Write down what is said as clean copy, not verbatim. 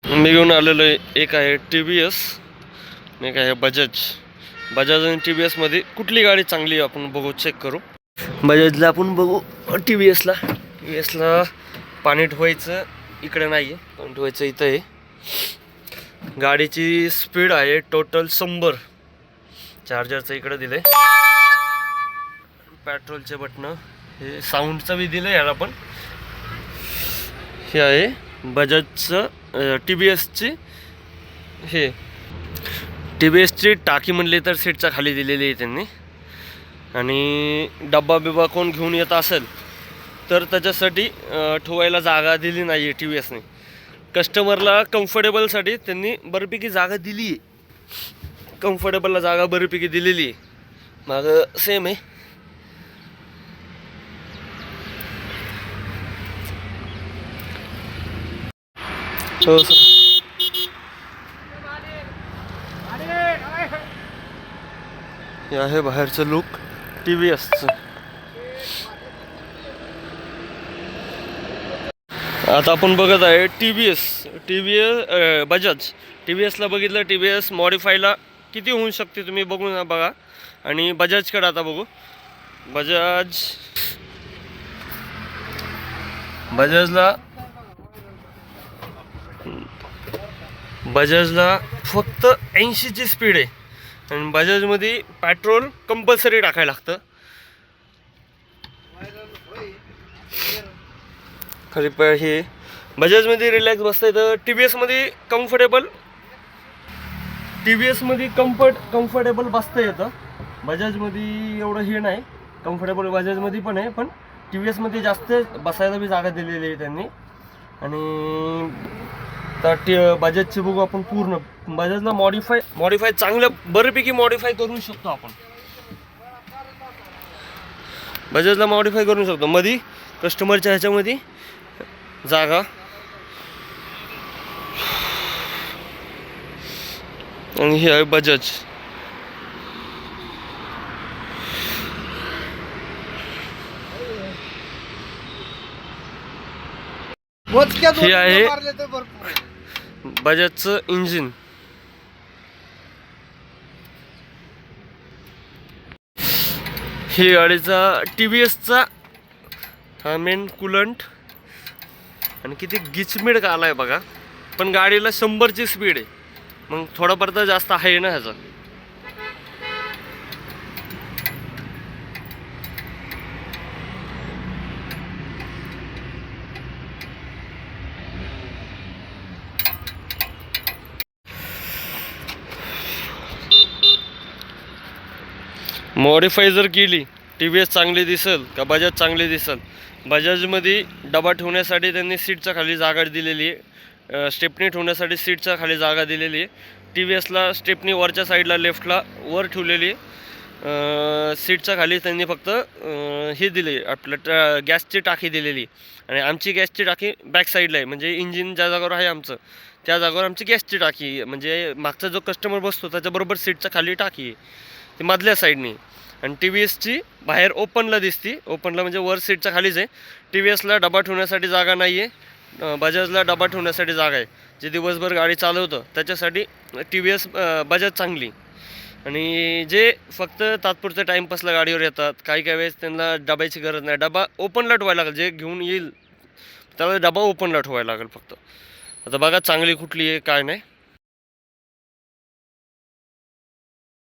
मी घेऊन आलेलो आहे, एक आहे TVS, एक आहे बजाज आणि TVSमध्ये कुठली गाडी चांगली आहे आपण बघू, चेक करू. बजाजला आपण बघू, TVSला पाणी ठेवायचं इकडे नाही आहे, पाणी ठेवायचं इथं आहे. गाडीची स्पीड आहे टोटल 100. चार्जरचं इकडे दिलं आहे, पेट्रोलचे बटणं, हे साऊंडचं बी दिलं आहे याला पण. हे आहे बजाजचं TVSची, हे TVSची टाकी म्हणली तर सीटच्या खाली दिलेली आहे त्यांनी. आणि डब्बा बिब्बा कोण घेऊन येत असेल तर त्याच्यासाठी ठेवायला जागा दिली नाही आहे TVSने. कस्टमरला कम्फर्टेबलसाठी त्यांनी बऱ्यापैकी जागा दिली आहे, कम्फर्टेबलला जागा बऱ्यापैकी दिलेली आहे. मागं सेम आहे. हो सर, हे आहे बाहेरचं लुक TVSचं. आता आपण बघत आहे TVS बजाज. TVSला बघितलं, TVS मॉडिफायला किती होऊ शकते तुम्ही बघून बघा. आणि बजाजकडे आता बघू. बजाजला फक्त 80ची स्पीड आहे. आणि बजाजमध्ये पेट्रोल कंपल्सरी टाकायला लागतं. खरी हे बजाजमध्ये रिलॅक्स बसता येतं, TVSमध्ये कम्फर्टेबल बसता येतं. बजाजमध्ये एवढं हे नाही, कम्फर्टेबल बजाजमध्ये पण आहे, पण TVSमध्ये जास्त बसायला बी जागा दिलेली आहे त्यांनी. आणि तर बजाजची बघू आपण पूर्ण. बजाजला मॉडिफाय चांगलं बऱ्यापैकी मॉडिफाय करू शकतो आपण. बजाजला मॉडिफाय करू शकतो, मध्ये कस्टमरच्या ह्याच्यामध्ये जागा. आणि हे आहे बजाज. हे आहे बजाजचं इंजिन. ही गाडीचा TVSचा हा मेन कुलंट. आणि किती गिचमिड का आलाय बघा. पण गाडीला 100ची स्पीड आहे, मग थोडाफार तर जास्त आहे ना ह्याचा. मॉडिफाय जर केली, TVS चांगली दिसेल का बजाज चांगली दिसेल. बजाजमध्ये डबा ठेवण्यासाठी त्यांनी सीटच्या खाली जागा दिलेली आहे, स्टेपनी ठेवण्यासाठी सीटच्या खाली जागा दिलेली आहे. TVSला स्टेपनी वरच्या साईडला लेफ्टला वर ठेवलेली आहे. सीटच्या खाली त्यांनी फक्त हे दिले, आपलं गॅसची टाकी दिलेली. आणि आमची गॅसची टाकी बॅक साईडला आहे, म्हणजे इंजिन ज्या जागेवर आहे आमचं त्या जागेवर आमची गॅसची टाकी, म्हणजे मागचा जो कस्टमर बसतो त्याच्याबरोबर सीटच्या खाली टाकी आहे ती मधल्या साईडनी. आणि TVSची बाहेर ओपनला दिसती, ओपनला म्हणजे वर सीटच्या खालीच आहे. TVSला डबा ठेवण्यासाठी जागा नाही आहे, बजाजला डबा ठेवण्यासाठी जागा आहे. जे दिवसभर गाडी चालवतं त्याच्यासाठी TVS बजाज चांगली. आणि जे फक्त तात्पुरत्या टाईमपासला गाडीवर येतात, काही वेळेस त्यांना डब्याची गरज नाही, डबा ओपनला ठेवायला लागेल. जे घेऊन येईल त्याला डबा ओपनला ठेवायला लागेल फक्त. आता बघा चांगली कुठली आहे काय नाही.